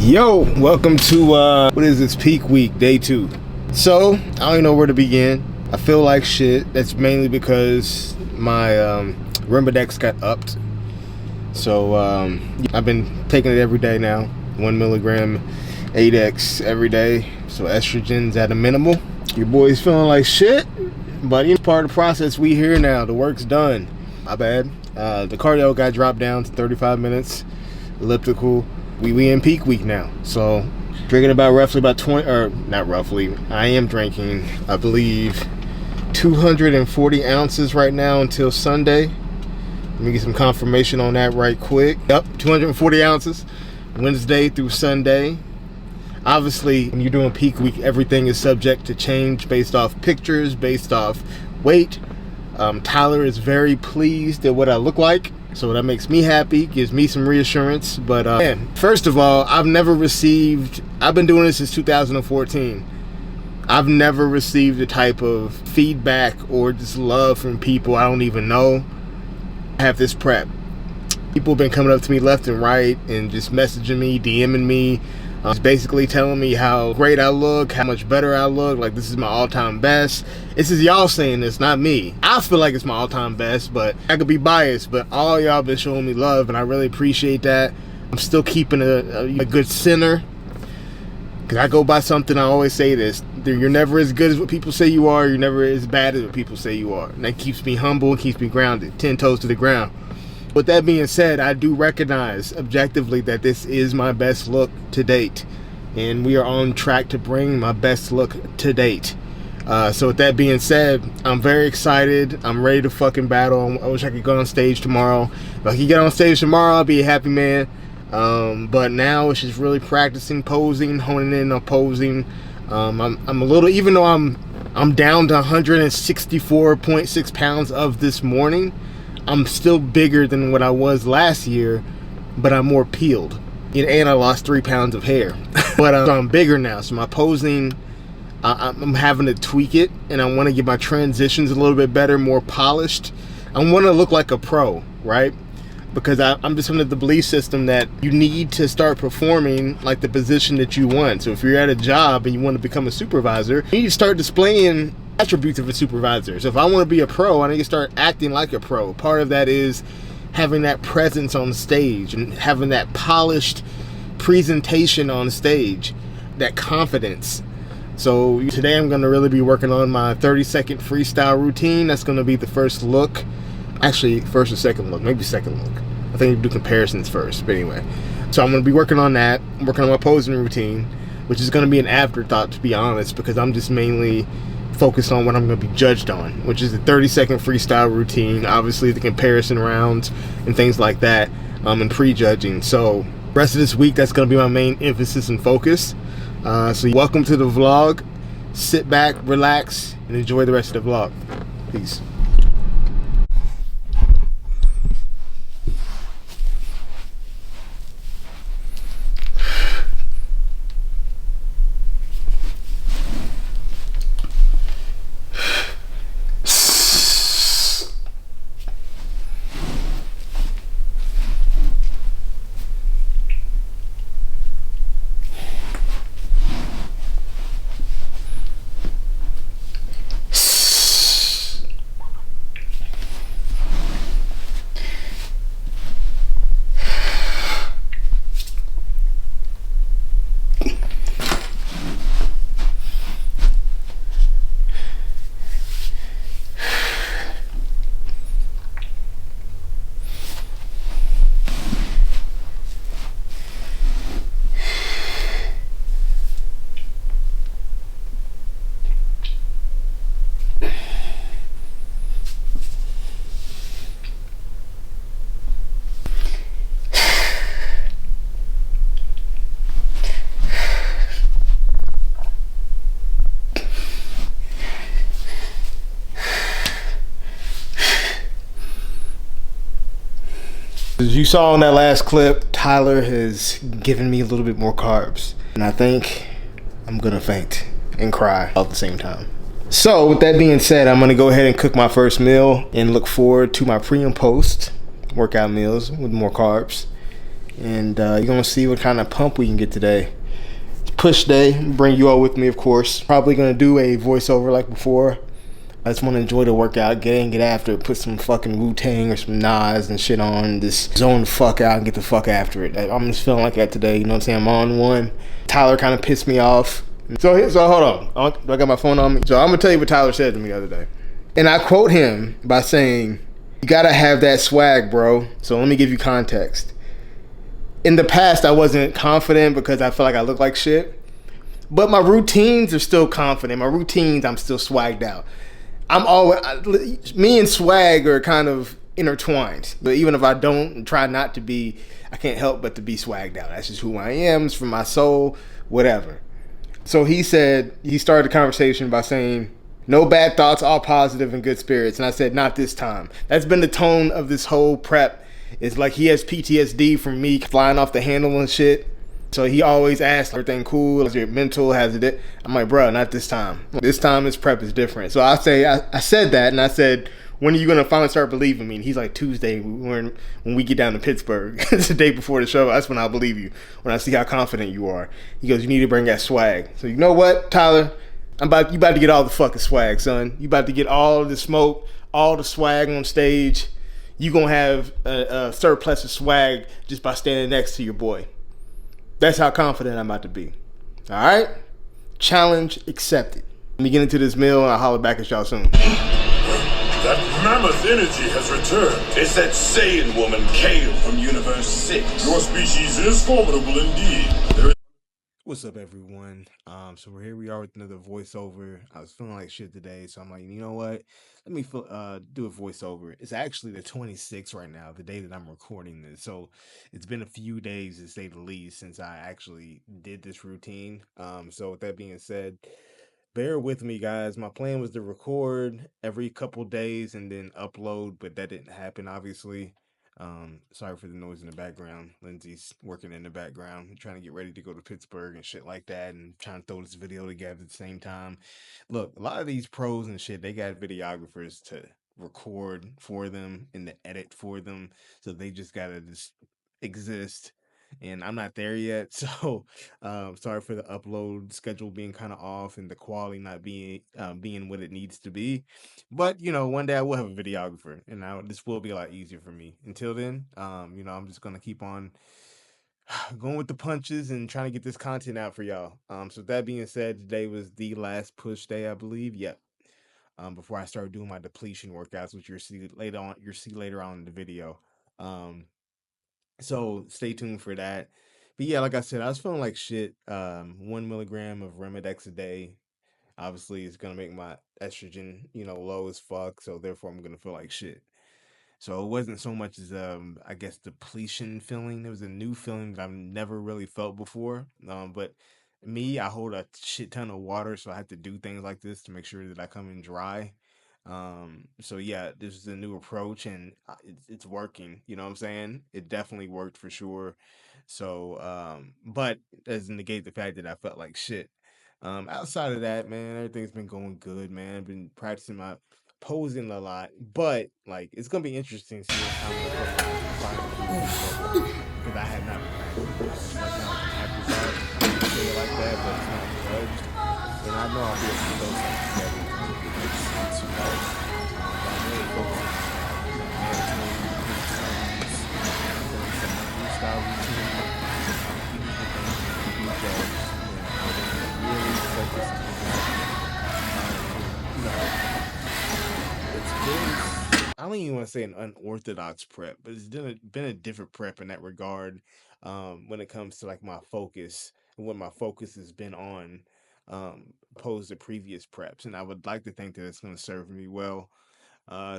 Yo, welcome to what is this, peak week, day 2. So I don't even know where to begin. I feel like shit. That's mainly because my Rembadex got upped. So I've been taking it every day now, 1 milligram 8x every day. So estrogen's at a minimal. Your boy's feeling like shit, but it's part of the process. We here now. The work's done. My bad. The cardio got dropped down to 35 minutes. Elliptical. We in peak week now, so drinking roughly about 20, or not roughly, I am drinking, I believe, 240 ounces right now until Sunday. Let me get some confirmation on that right quick. Yep, 240 ounces, Wednesday through Sunday. Obviously, when you're doing peak week, everything is subject to change based off pictures, based off weight. Tyler is very pleased at what I look like. So that makes me happy, gives me some reassurance. But man, first of all, I've been doing this since 2014. I've never received the type of feedback or just love from people I don't even know. I have this prep. People have been coming up to me left and right and just messaging me, DMing me, just basically telling me how great I look, how much better I look, like this is my all-time best. This is y'all saying this, not me. I feel like it's my all-time best, but I could be biased, but all y'all been showing me love, and I really appreciate that. I'm still keeping a good center, because I go by something, I always say this: you're never as good as what people say you are, you're never as bad as what people say you are. And that keeps me humble and keeps me grounded, 10 toes to the ground. With that being said, I do recognize objectively that this is my best look to date, and we are on track to bring my best look to date. So with that being said, I'm very excited. I'm ready to fucking battle. I wish I could go on stage tomorrow. If I could get on stage tomorrow, I'll be a happy man. But now it's just really practicing posing, honing in on posing. I'm a little, even though I'm down to 164.6 pounds of this morning, I'm still bigger than what I was last year, but I'm more peeled. And I lost 3 pounds of hair. But I'm bigger now, so my posing, I'm having to tweak it, and I want to get my transitions a little bit better, more polished. I want to look like a pro, right? Because I'm just under the belief system that you need to start performing like the position that you want. So if you're at a job and you want to become a supervisor, you need to start displaying attributes of a supervisor. So if I want to be a pro, I need to start acting like a pro. Part of that is having that presence on stage and having that polished presentation on stage, that confidence. So today I'm going to really be working on my 30-second freestyle routine. That's going to be the first look. Actually, first or second look, maybe second look. I think we do comparisons first, but anyway. So I'm going to be working on that. I'm working on my posing routine, which is going to be an afterthought, to be honest, because I'm just mainly focused on what I'm going to be judged on, which is the 30-second freestyle routine, obviously the comparison rounds and things like that, and prejudging. So rest of this week, that's going to be my main emphasis and focus. So welcome to the vlog. Sit back, relax, and enjoy the rest of the vlog. Peace. As you saw in that last clip, Tyler has given me a little bit more carbs, and I think I'm gonna faint and cry all at the same time. So with that being said, I'm gonna go ahead and cook my first meal and look forward to my pre and post workout meals with more carbs. and you're gonna see what kind of pump we can get today. It's push day. Bring you all with me, of course. Probably gonna do a voiceover like before. I just want to enjoy the workout, get in, get after it, put some fucking Wu-Tang or some Nas and shit on, just zone the fuck out and get the fuck after it. I'm just feeling like that today, you know what I'm saying? I'm on one. Tyler kind of pissed me off. So hold on. I got my phone on me. So I'm going to tell you what Tyler said to me the other day. And I quote him by saying, "You got to have that swag, bro." So let me give you context. In the past, I wasn't confident because I felt like I looked like shit. But my routines are still confident. My routines, I'm still swagged out. I'm always, me and swag are kind of intertwined. But even if I don't try not to be, I can't help but to be swagged out. That's just who I am. It's from my soul, whatever. So he started the conversation by saying, "No bad thoughts, all positive and good spirits." And I said, "Not this time." That's been the tone of this whole prep. It's like he has PTSD from me flying off the handle and shit. So he always asks, "Everything cool? Is your mental? Has it?" I'm like, "Bro, not this time. This time this prep is different." So I said that, and I said, "When are you gonna finally start believing me?" And he's like, "Tuesday, when we get down to Pittsburgh." It's the day before the show. That's when I'll believe you. When I see how confident you are. He goes, "You need to bring that swag." So you know what, Tyler? You about to get all the fucking swag, son. You about to get all the smoke, all the swag on stage. You gonna have a surplus of swag just by standing next to your boy. That's how confident I'm about to be. All right? Challenge accepted. Let me get into this meal and I'll holler back at y'all soon. That mammoth energy has returned. It's that Saiyan woman, Kale, from Universe 6. Your species is formidable indeed. What's up, everyone? So here we are with another voiceover. I was feeling like shit today, so I'm like, you know what? Let me do a voiceover. It's actually the 26th right now, the day that I'm recording this. So it's been a few days, to say the least, since I actually did this routine. So with that being said, bear with me, guys. My plan was to record every couple days and then upload, but that didn't happen, obviously. Sorry for the noise in the background. Lindsay's working in the background, trying to get ready to go to Pittsburgh and shit like that, and trying to throw this video together at the same time. Look, a lot of these pros and shit, they got videographers to record for them and to edit for them, so they just gotta just exist. And I'm not there yet, so sorry for the upload schedule being kind of off and the quality not being what it needs to be. But one day I will have a videographer, and this will be a lot easier for me. Until then, I'm just gonna keep on going with the punches and trying to get this content out for y'all. So with that being said, today was the last push day, I believe. Yep. Before I start doing my depletion workouts, which you'll see later on. You'll see later on in the video. So stay tuned for that. But yeah, like I said, I was feeling like shit. 1 milligram of Remedex a day. Obviously, it's gonna make my estrogen, low as fuck. So therefore, I'm gonna feel like shit. So it wasn't so much as I guess depletion feeling. It was a new feeling that I've never really felt before. But me, I hold a shit ton of water, so I have to do things like this to make sure that I come in dry. So yeah, this is a new approach and it's working. You know what I'm saying? It definitely worked for sure. So, but doesn't negate the fact that I felt like shit. Outside of that, man, everything's been going good, man. I've been practicing my posing a lot, but like it's gonna be interesting seeing how I'm gonna put my final movement together because I have not practiced it. It's like kind of like an afterthought. I hate to say it like that, but it's not judged, and I know I'll be able to throw something together to get good sense, But I'm really focusing on like meditating, hitting stones, doing some freestyle routine, even the things that can be judged, and really focus and get this out. You know, it's been, I don't even want to say an unorthodox prep, but it's been a different prep in that regard. When it comes to like my focus and what my focus has been on, opposed to previous preps, and I would like to think that it's going to serve me well.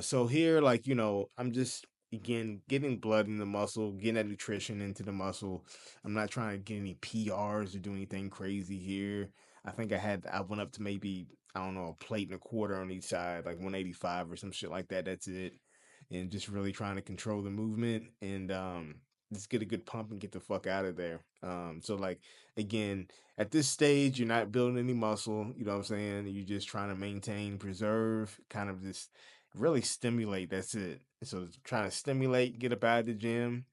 So here, like, I'm just again getting blood in the muscle, getting that nutrition into the muscle. I'm not trying to get any PRs or do anything crazy here. I think I went up to maybe, I don't know, a plate and a quarter on each side, like 185 or some shit like that. That's it. And just really trying to control the movement and just get a good pump and get the fuck out of there. So like again, at this stage, you're not building any muscle, you know what I'm saying? You're just trying to maintain, preserve, kind of just really stimulate. That's it. So trying to stimulate, get up out of the gym.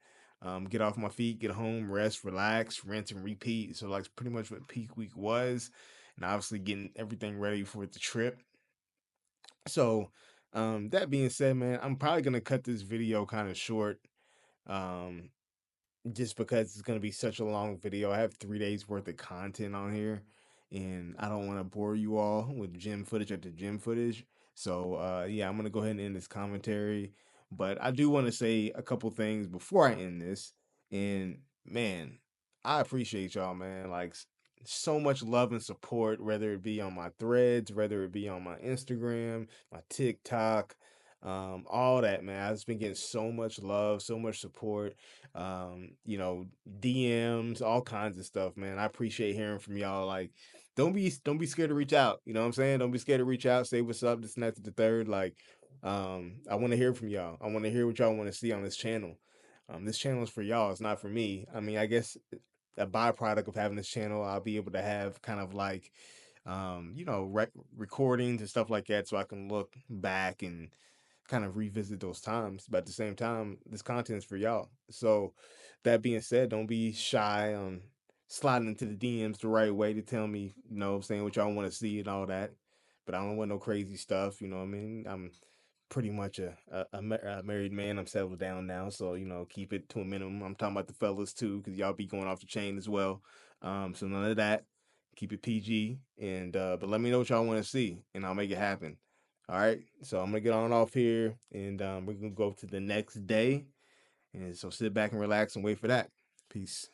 get off my feet, get home, rest, relax, rinse and repeat. So like pretty much what peak week was, and obviously getting everything ready for the trip. So that being said, man, I'm probably gonna cut this video kind of short. Um, just because it's going to be such a long video. I have 3 days worth of content on here, and I don't want to bore you all with gym footage after gym footage. So, yeah, I'm going to go ahead and end this commentary. But I do want to say a couple things before I end this. And man, I appreciate y'all, man. Like, so much love and support, whether it be on my threads, whether it be on my Instagram, my TikTok, all that, man. I've just been getting so much love, so much support, you know, DMs, all kinds of stuff, man. I appreciate hearing from y'all. Like, don't be scared to reach out. You know what I'm saying? Don't be scared to reach out, say what's up, this and that to the third. Like, I want to hear from y'all. I want to hear what y'all want to see on this channel. This channel is for y'all. It's not for me. I mean, I guess a byproduct of having this channel, I'll be able to have kind of like, you know, recordings and stuff like that, so I can look back and kind of revisit those times. But at the same time, this content is for y'all. So that being said, don't be shy on sliding into the DMs the right way to tell me, you know, saying what y'all want to see and all that. But I don't want no crazy stuff. You know what I mean? I'm pretty much a married man. I'm settled down now, so you know, keep it to a minimum. I'm talking about the fellas too, because y'all be going off the chain as well. So none of that. Keep it PG, and but let me know what y'all want to see, and I'll make it happen. All right, so I'm gonna get on off here, and we're gonna go to the next day, and so sit back and relax and wait for that. Peace.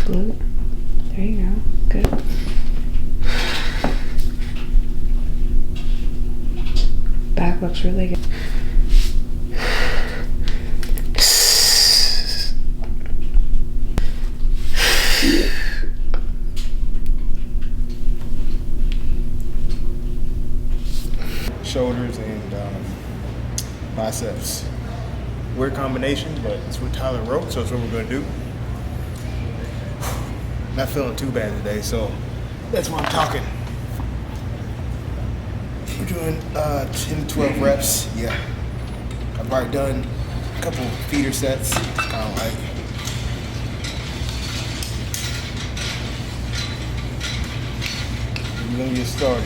Glute. There you go. Good. Back looks really good. Shoulders and biceps. Weird combination, but it's what Tyler wrote, so it's what we're gonna do. Not feeling too bad today, so that's why I'm talking. We're doing 10 to 12 reps. Yeah, I've already done a couple feeder sets. Kind of like. We're gonna get started.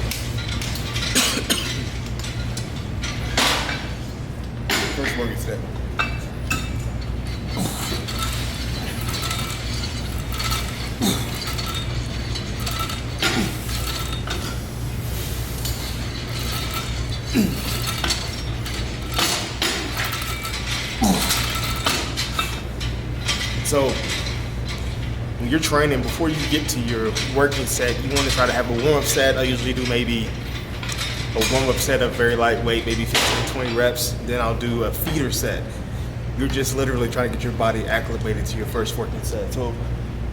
First working set. So when you're training, before you get to your working set, you want to try to have a warm-up set. I usually do maybe a warm-up set of very lightweight, maybe 15 to 20 reps. Then I'll do a feeder set. You're just literally trying to get your body acclimated to your first working set. So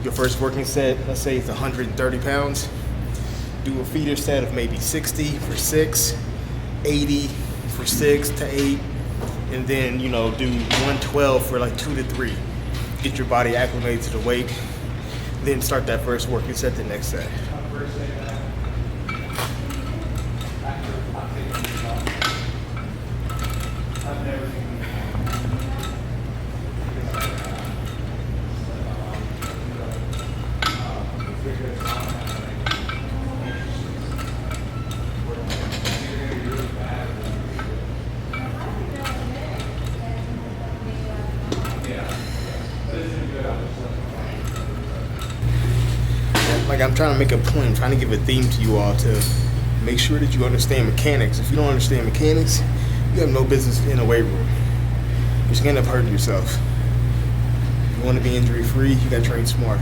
your first working set, let's say it's 130 pounds. Do a feeder set of maybe 60 for 6, 80 for 6 to 8, and then, you know, do 112 for like 2 to 3. Get your body acclimated to the weight, then start that first working set the next set. Like, I'm trying to make a point, I'm trying to give a theme to you all to make sure that you understand mechanics. If you don't understand mechanics, you have no business in a weight room. You're just gonna end up hurting yourself. If you want to be injury free, you gotta train smart.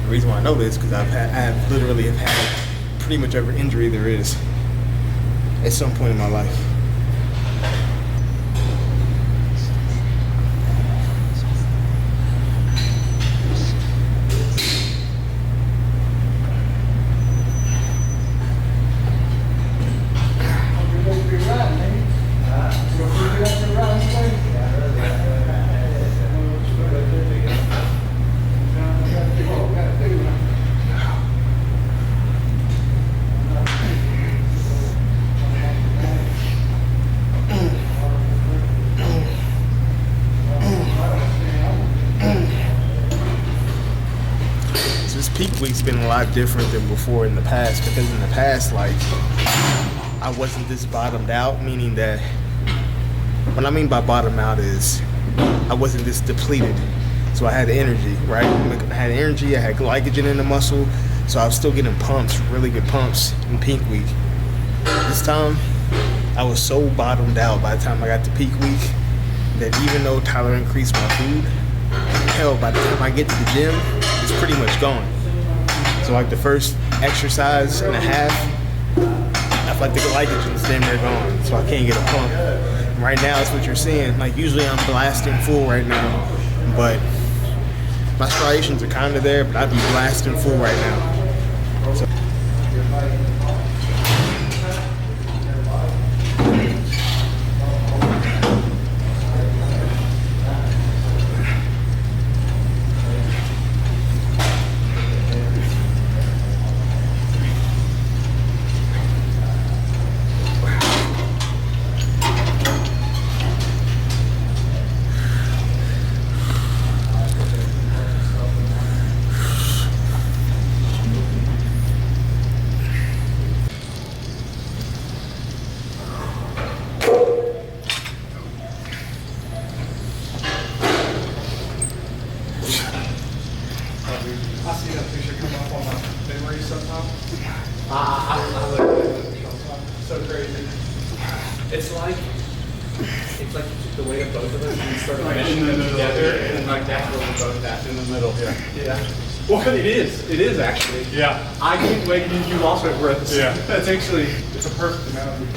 The reason why I know this is because I literally have had pretty much every injury there is. at some point in my life. Peak week's been a lot different than before in the past, because in the past, like, I wasn't this bottomed out, meaning that what I mean by bottom out is I wasn't this depleted. So I had energy, right? I had energy, I had glycogen in the muscle, so I was still getting pumps, really good pumps in peak week. This time, I was so bottomed out by the time I got to peak week that even though Tyler increased my food, hell, by the time I get to the gym, it's pretty much gone. So like the first exercise and a half, I feel like the glycogen's damn near gone, so I can't get a pump. And right now, that's what you're seeing. Like usually I'm blasting full right now, but my striations are kind of there, but I'd be blasting full right now. So, I see that picture come up on my memory sometime. I look at it. So crazy. It's like you took the weight of both of us and you started meshing them together, and then like that's where we're both at in the middle. Yeah. Well, it is actually. Yeah. I gained weight and you lost weight. We're at the same. Yeah. That's actually, it's a perfect analogy.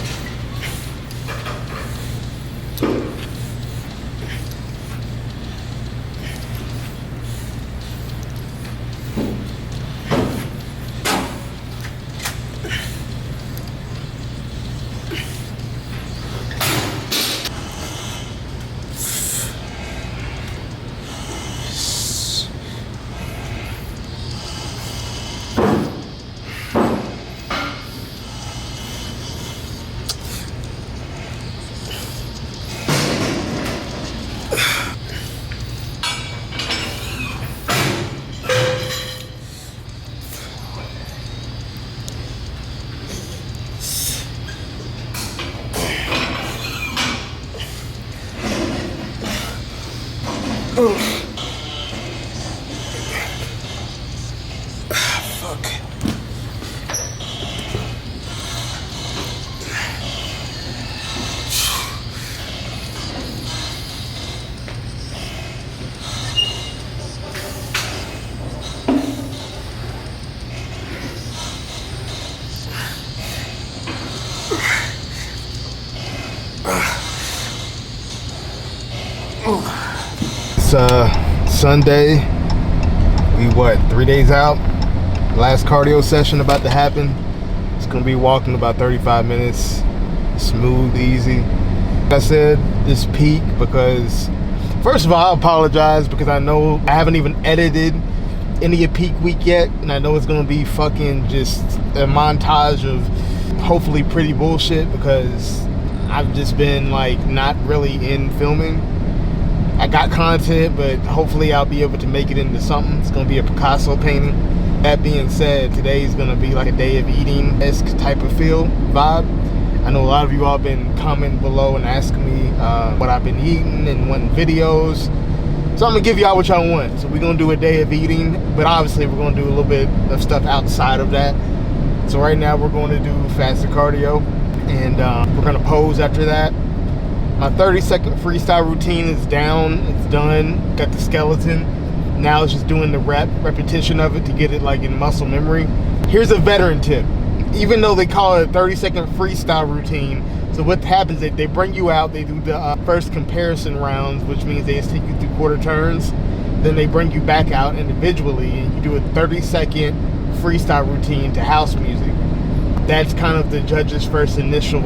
Fuck. It's Sunday. We 3 days out? Last cardio session about to happen. It's gonna be walking about 35 minutes. Smooth, easy. Like I said, this peak because first of all, I apologize because I know I haven't even edited any of peak week yet, and I know it's gonna be fucking just a montage of hopefully pretty bullshit because I've just been like not really in filming. I got content, but hopefully I'll be able to make it into something. It's gonna be a Picasso painting. That being said, today's gonna be like a day of eating-esque type of vibe. I know a lot of you all been commenting below and asking me what I've been eating and wanting videos. So I'm gonna give y'all what y'all want. So we're gonna do a day of eating, but obviously we're gonna do a little bit of stuff outside of that. So right now we're going to do faster cardio, and we're gonna pose after that. My 30-second freestyle routine is down, it's done, got the skeleton. Now it's just doing the repetition of it to get it like in muscle memory. Here's a veteran tip. even though they call it a 30-second freestyle routine, so what happens is they bring you out, they do the first comparison rounds, which means they just take you through quarter turns. Then they bring you back out individually and you do a 30-second freestyle routine to house music. That's kind of the judge's first initial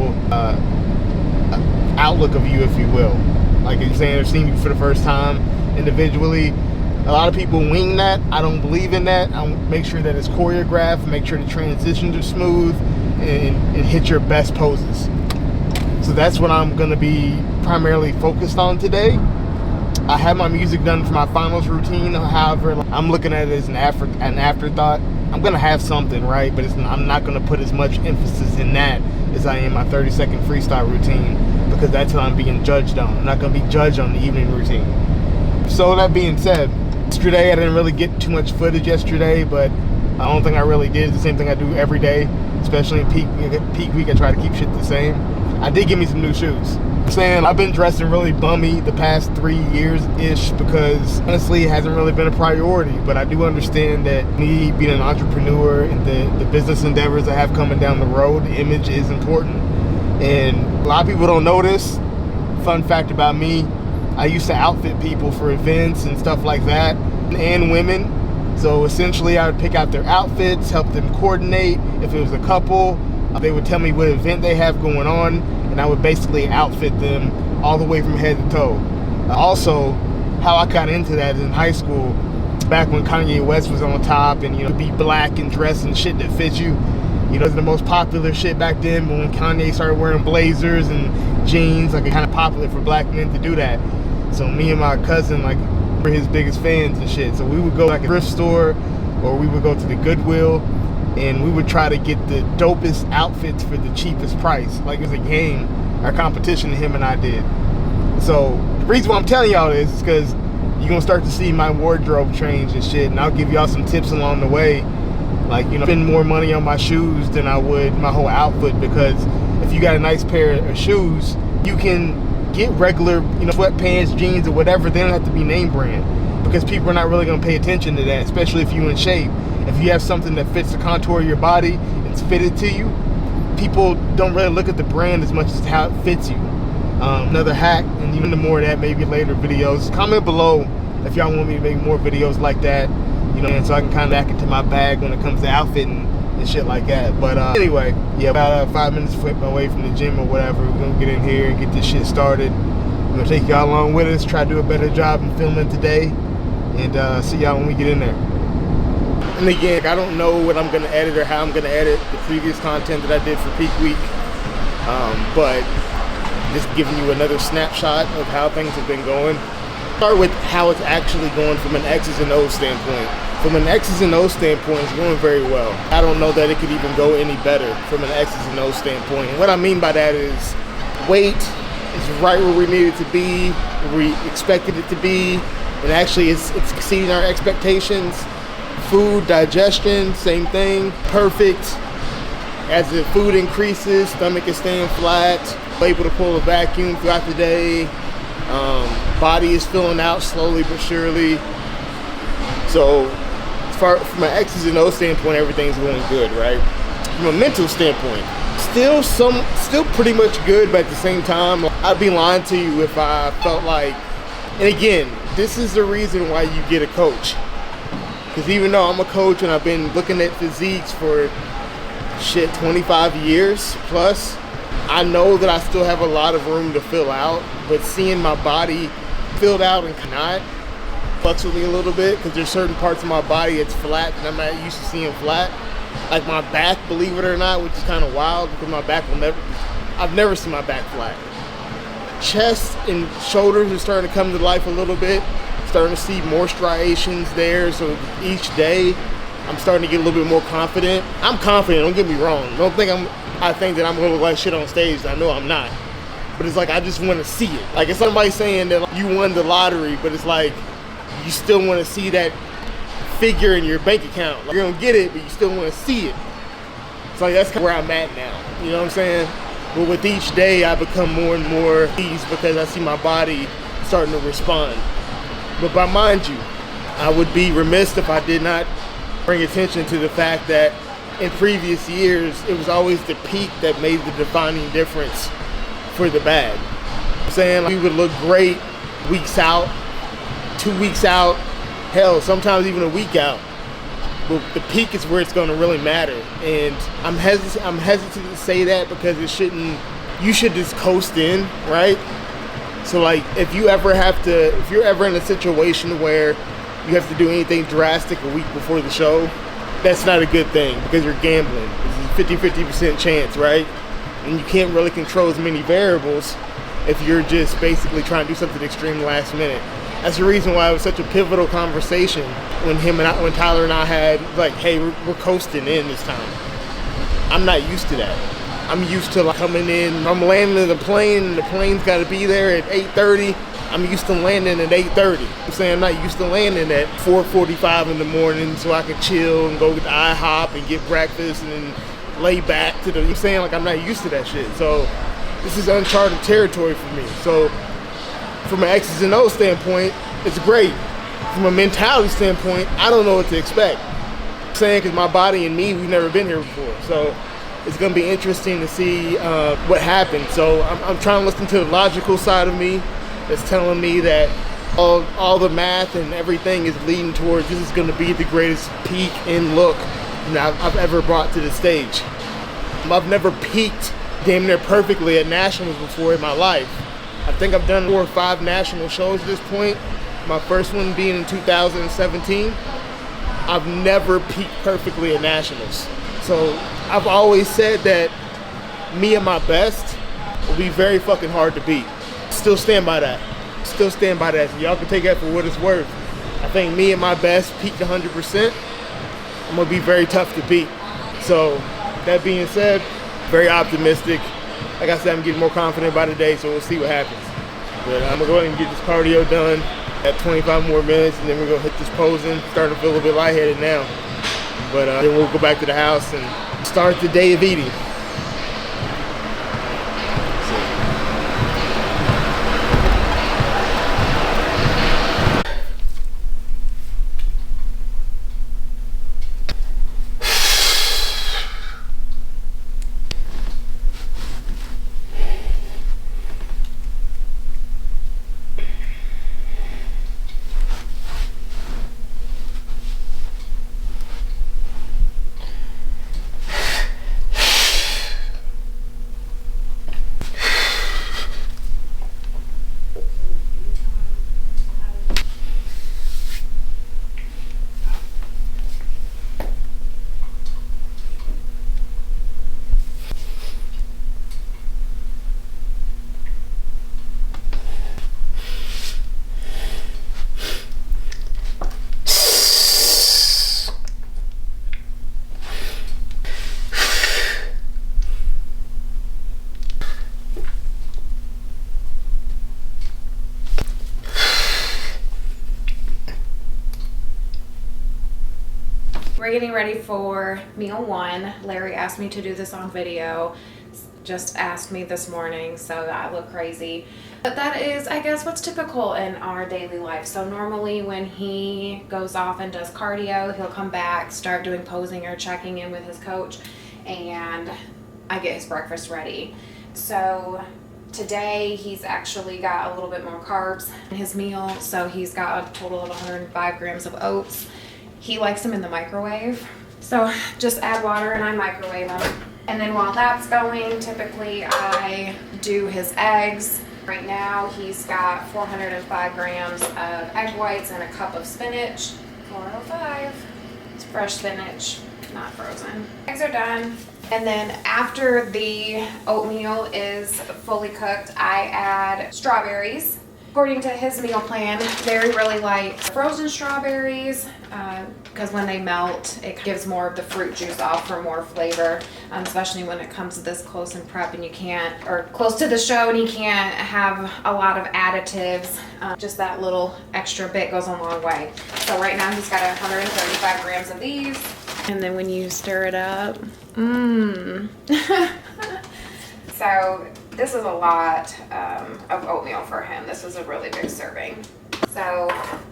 outlook of you, if you will. Like you're saying, they're seeing you for the first time individually. A lot of people wing that. I don't believe in that. I make sure that it's choreographed, make sure the transitions are smooth, and hit your best poses. So that's what I'm going to be primarily focused on today. I have my music done for my finals routine. However, I'm looking at it as an afterthought. I'm going to have something, right? But I'm not going to put as much emphasis in that as I am my 30-second freestyle routine, because that's what I'm being judged on. I'm not going to be judged on the evening routine. So that being said, yesterday I didn't really get too much footage yesterday, but the only thing I really did is the same thing I do every day, especially in peak week. I try to keep shit the same. I did get me some new shoes. I'm saying I've been dressing really bummy the past 3 years-ish because honestly it hasn't really been a priority, but I do understand that me being an entrepreneur and the business endeavors I have coming down the road, the image is important. And a lot of people don't know this. Fun fact about me, I used to outfit people for events and stuff like that, and women. So essentially I would pick out their outfits, help them coordinate. If it was a couple, they would tell me what event they have going on, and I would basically outfit them all the way from head to toe. Also, how I got into that is in high school, back when Kanye West was on top, and be black and dress and shit that fits you. It was the most popular shit back then, but when Kanye started wearing blazers and jeans, like, it kind of popular for black men to do that. So me and my cousin, like, were his biggest fans and shit. So we would go like a thrift store, or we would go to the Goodwill, and we would try to get the dopest outfits for the cheapest price. Like it was a game, our competition him and I did. So the reason why I'm telling y'all this is because you're gonna start to see my wardrobe change and shit, and I'll give y'all some tips along the way. Like, spend more money on my shoes than I would my whole outfit, because if you got a nice pair of shoes, you can get regular, sweatpants, jeans, or whatever. They don't have to be name brand, because people are not really going to pay attention to that, especially if you're in shape. If you have something that fits the contour of your body and it's fitted to you, people don't really look at the brand as much as how it fits you. Another hack, and even more of that maybe later videos. Comment below if y'all want me to make more videos like that, and so I can kind of back into my bag when it comes to outfitting and shit like that. But anyway, yeah, about 5 minutes away from the gym or whatever, we're gonna get in here and get this shit started. I'm gonna take y'all along with us, try to do a better job in filming today, and see y'all when we get in there. And again, I don't know what I'm gonna edit or how I'm gonna edit the previous content that I did for peak week, but just giving you another snapshot of how things have been going. Start with how it's actually going from an X's and O's standpoint. From an X's and O's standpoint, it's going very well. I don't know that it could even go any better from an X's and O's standpoint. And what I mean by that is weight is right where we need it to be, where we expected it to be, and actually it's exceeding our expectations. Food, digestion, same thing, perfect. As the food increases, stomach is staying flat, able to pull a vacuum throughout the day. Body is filling out slowly but surely. So from an X's and O's standpoint, everything's going good, right? From a mental standpoint, still pretty much good, but at the same time, I'd be lying to you if I felt like, and again, this is the reason why you get a coach. Because even though I'm a coach and I've been looking at physiques for 25 years plus, I know that I still have a lot of room to fill out, but seeing my body filled out and not fucks with me a little bit, because there's certain parts of my body that's flat that I'm not used to seeing flat. Like my back, believe it or not, which is kind of wild, because my back I've never seen my back flat. Chest and shoulders are starting to come to life a little bit, starting to see more striations there, so each day I'm starting to get a little bit more confident. I'm confident, don't get me wrong. I think that I'm gonna look like shit on stage. I know I'm not. But it's like, I just wanna see it. Like, it's somebody saying that you won the lottery, but it's like, you still wanna see that figure in your bank account. Like, you're gonna get it, but you still wanna see it. So like, that's kind of where I'm at now. You know what I'm saying? But with each day, I become more and more at ease, because I see my body starting to respond. But mind you, I would be remiss if I did not bring attention to the fact that in previous years, it was always the peak that made the defining difference for the bad. I'm saying we would look great weeks out, 2 weeks out, hell, sometimes even a week out. But the peak is where it's going to really matter. And I'm hesitant to say that because you should just coast in, right? So like if you're ever in a situation where you have to do anything drastic a week before the show, that's not a good thing because you're gambling. It's a 50% chance, right? And you can't really control as many variables if you're just basically trying to do something extreme last minute. That's the reason why it was such a pivotal conversation when Tyler and I had like, hey, we're coasting in this time. I'm not used to that. I'm used to like coming in, I'm landing in the plane and the plane's got to be there at 8:30. I'm used to landing at 8:30. I'm saying I'm not used to landing at 4:45 in the morning so I can chill and go get the IHOP and get breakfast and then lay back to the, I'm saying like I'm not used to that shit. So this is uncharted territory for me. So from an X's and O's standpoint, it's great. From a mentality standpoint, I don't know what to expect. I'm saying because my body and me, we've never been here before. So it's going to be interesting to see what happens. So I'm trying to listen to the logical side of me that's telling me that all the math and everything is leading towards this is going to be the greatest peak in look I've ever brought to the stage. I've never peaked damn near perfectly at nationals before in my life. I think I've done 4 or 5 national shows at this point. My first one being in 2017. I've never peaked perfectly at nationals. So I've always said that me at my best will be very fucking hard to beat. Still stand by that. Still stand by that. So y'all can take that for what it's worth. I think me at my best peaked 100%. I'm gonna be very tough to beat. So that being said, very optimistic. Like I said, I'm getting more confident by the day, so we'll see what happens. But I'm gonna go ahead and get this cardio done at 25 more minutes, and then we're gonna hit this posing. Starting to feel a little bit lightheaded now. But then we'll go back to the house and start the day of eating. We're getting ready for meal 1. Larry asked me to do this on video. Just asked me this morning, so I look crazy. But that is, I guess, what's typical in our daily life. So normally when he goes off and does cardio, he'll come back, start doing posing or checking in with his coach, and I get his breakfast ready. So today he's actually got a little bit more carbs in his meal. So he's got a total of 105 grams of oats. He likes them in the microwave. So just add water and I microwave them. And then while that's going, typically I do his eggs. Right now he's got 405 grams of egg whites and a cup of spinach. 405. It's fresh spinach, not frozen. Eggs are done. And then after the oatmeal is fully cooked, I add strawberries. According to his meal plan, Barry really likes frozen strawberries because when they melt, it gives more of the fruit juice off for more flavor, especially when it comes to this close in prep and you can't, or close to the show and you can't have a lot of additives. Just that little extra bit goes a long way. So right now he's got 135 grams of these. And then when you stir it up, So this is a lot of oatmeal for him. This is a really big serving. So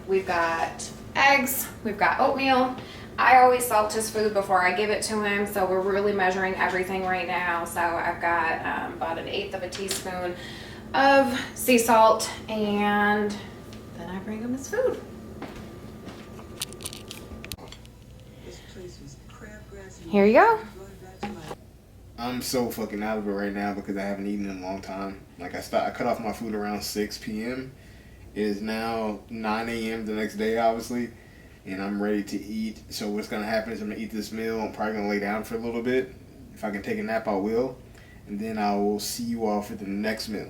we've got eggs, we've got oatmeal, I always salt his food before I give it to him, so we're really measuring everything right now. So I've got about 1/8 of a teaspoon of sea salt, and then I bring him his food. Here you go. I'm so fucking out of it right now because I haven't eaten in a long time. Like I cut off my food around 6 p.m. It is now 9 a.m. the next day, obviously, and I'm ready to eat. So what's gonna happen is I'm gonna eat this meal. I'm probably gonna lay down for a little bit. If I can take a nap, I will, and then I will see you all for the next meal.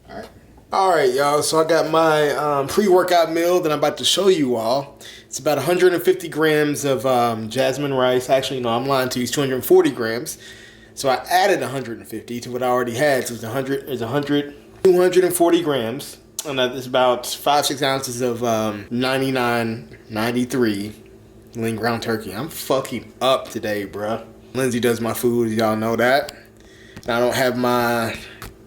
All right. All right, y'all. So I got my pre-workout meal that I'm about to show you all. It's about 150 grams of jasmine rice. Actually, no, I'm lying to you. It's 240 grams. So I added 150 to what I already had. So it's 240 grams. And it's about 5-6 ounces of 93 lean ground turkey. I'm fucking up today, bruh. Lindsay does my food, y'all know that. And I don't have my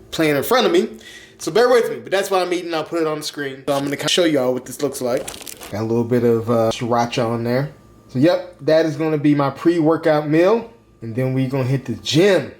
plan in front of me. So bear with me, but that's what I'm eating. I'll put it on the screen. So I'm gonna show y'all what this looks like. Got a little bit of sriracha on there. So yep, that is gonna be my pre-workout meal. And then we gonna hit the gym.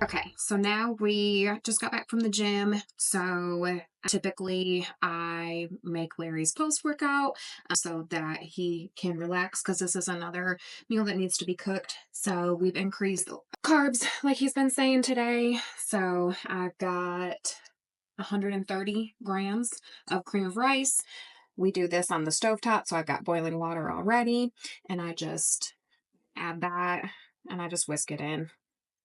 Okay, so now we just got back from the gym. So typically I make Larry's post-workout so that he can relax, because this is another meal that needs to be cooked. So we've increased the carbs like he's been saying today. So I've got 130 grams of cream of rice. We do this on the stovetop, so I've got boiling water already, and I just add that and I just whisk it in.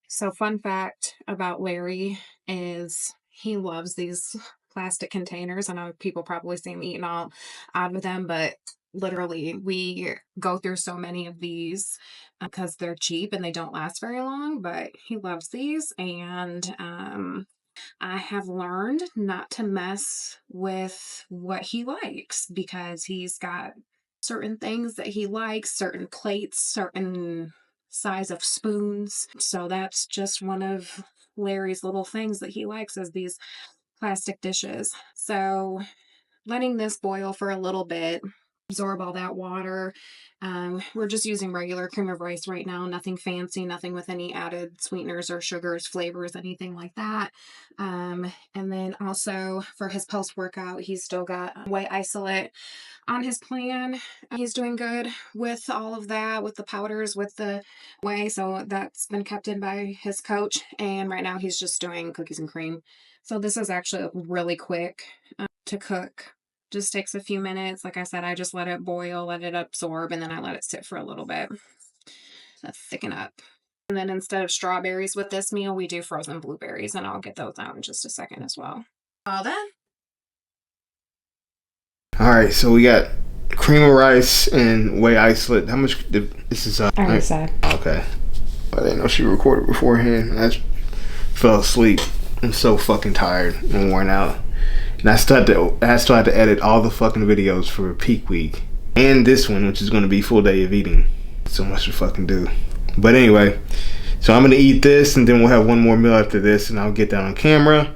So fun fact about Larry is he loves these plastic containers. I know people probably see him eating all out of them, but literally we go through so many of these because they're cheap and they don't last very long, but he loves these. And I have learned not to mess with what he likes, because he's got certain things that he likes, certain plates, certain size of spoons. So that's just one of Larry's little things that he likes, is these plastic dishes. So letting this boil for a little bit, absorb all that water. We're just using regular cream of rice right now, nothing fancy, nothing with any added sweeteners or sugars, flavors, anything like that. And then also for his post-workout, he's still got whey isolate on his plan. He's doing good with all of that, with the powders, with the whey. So that's been kept in by his coach. And right now he's just doing cookies and cream. So this is actually really quick to cook Just takes a few minutes. Like I said, I just let it boil, let it absorb, and then I let it sit for a little bit to thicken up. And then instead of strawberries with this meal, we do frozen blueberries, and I'll get those out in just a second as well. All done. All right, so we got cream of rice and whey isolate. How much? This is. I already said. Okay. I didn't know she recorded beforehand. I fell asleep. I'm so fucking tired and worn out. And I still had to edit all the fucking videos for peak week. And this one, which is going to be full day of eating. So much to fucking do. But anyway, so I'm going to eat this and then we'll have one more meal after this and I'll get that on camera.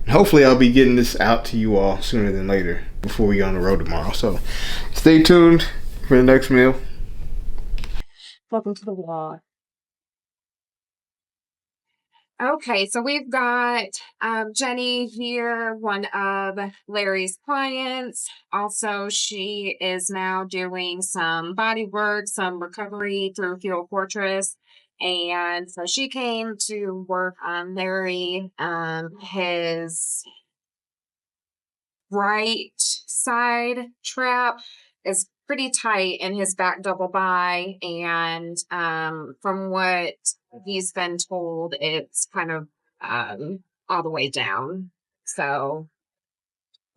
And hopefully I'll be getting this out to you all sooner than later before we go on the road tomorrow. So stay tuned for the next meal. Welcome to the vlog. Okay, so we've got Jenny here, one of Larry's clients. Also, she is now doing some body work, some recovery through Fetal Fortress. And so she came to work on Larry. His right side trap is pretty tight in his back double bi, and from what he's been told, it's kind of all the way down. So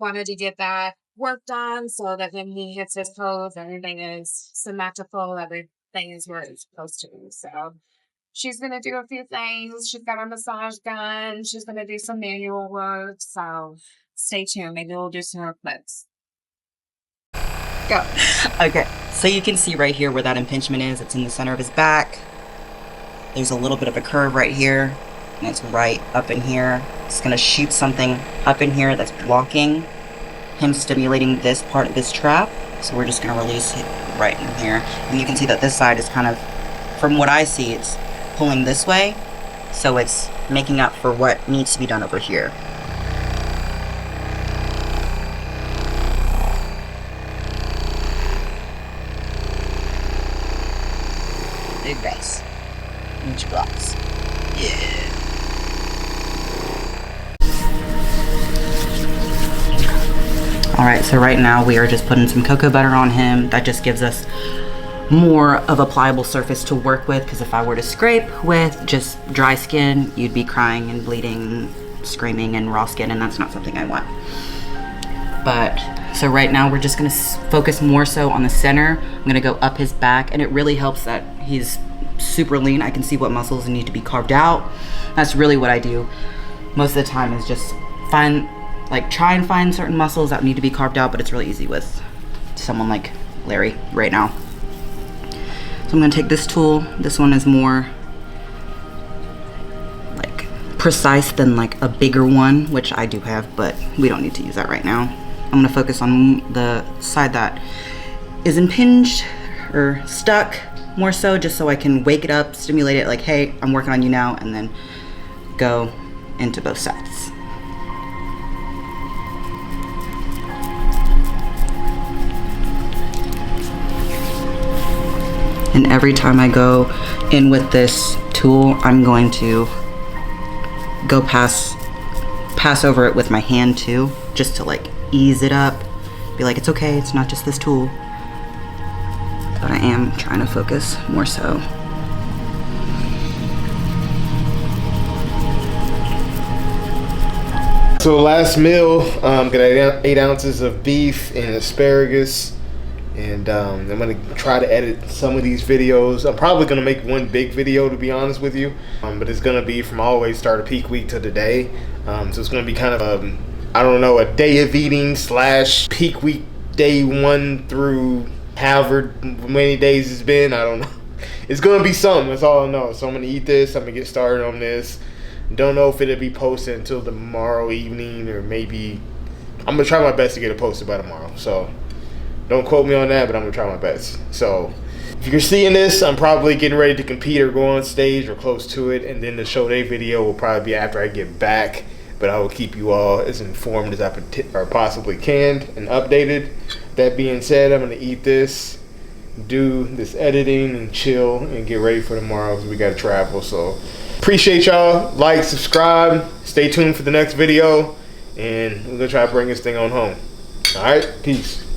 wanted to get that worked on so that when he hits his pose, everything is symmetrical, everything is where it's supposed to be. So she's gonna do a few things. She's got a massage gun. She's gonna do some manual work. So stay tuned. Maybe we'll do some more clips. Go. Okay, so you can see right here where that impingement is. It's in the center of his back. There's a little bit of a curve right here, and it's right up in here. It's gonna shoot something up in here that's blocking him stimulating this part of his trap. So we're just gonna release it right in here. And you can see that this side is kind of, from what I see, it's pulling this way. So it's making up for what needs to be done over here. Big base. Inch blocks. Yeah. Alright, so right now we are just putting some cocoa butter on him. That just gives us more of a pliable surface to work with, because if I were to scrape with just dry skin, you'd be crying and bleeding, screaming, and raw skin, and that's not something I want. But so right now we're just going to focus more so on the center. I'm going to go up his back, and it really helps that he's super lean. I can see what muscles need to be carved out. That's really what I do most of the time, is just try and find certain muscles that need to be carved out, but it's really easy with someone like Larry right now. So I'm going to take this tool. This one is more like precise than like a bigger one, which I do have, but we don't need to use that right now. I'm going to focus on the side that is impinged or stuck more so, just so I can wake it up, stimulate it, like, hey, I'm working on you now, and then go into both sides. And every time I go in with this tool, I'm going to go pass over it with my hand too, just to like ease it up, be like, it's okay, it's not just this tool. But I am trying to focus more so. So last meal, got 8 ounces of beef and asparagus. And I'm going to try to edit some of these videos. I'm probably going to make one big video, to be honest with you. But it's going to be from all the way start of peak week to today. So it's going to be kind of I don't know, a day of eating / peak week day 1 through however many days it's been. I don't know. It's going to be something. That's all I know. So I'm going to eat this. I'm going to get started on this. Don't know if it'll be posted until tomorrow evening, or maybe I'm going to try my best to get it posted by tomorrow. So don't quote me on that, but I'm going to try my best. So if you're seeing this, I'm probably getting ready to compete or go on stage or close to it. And then the show day video will probably be after I get back. But I will keep you all as informed as I possibly can and updated. That being said, I'm going to eat this, do this editing, and chill and get ready for tomorrow, because we got to travel. So appreciate y'all. Like, subscribe. Stay tuned for the next video. And we're going to try to bring this thing on home. All right, peace.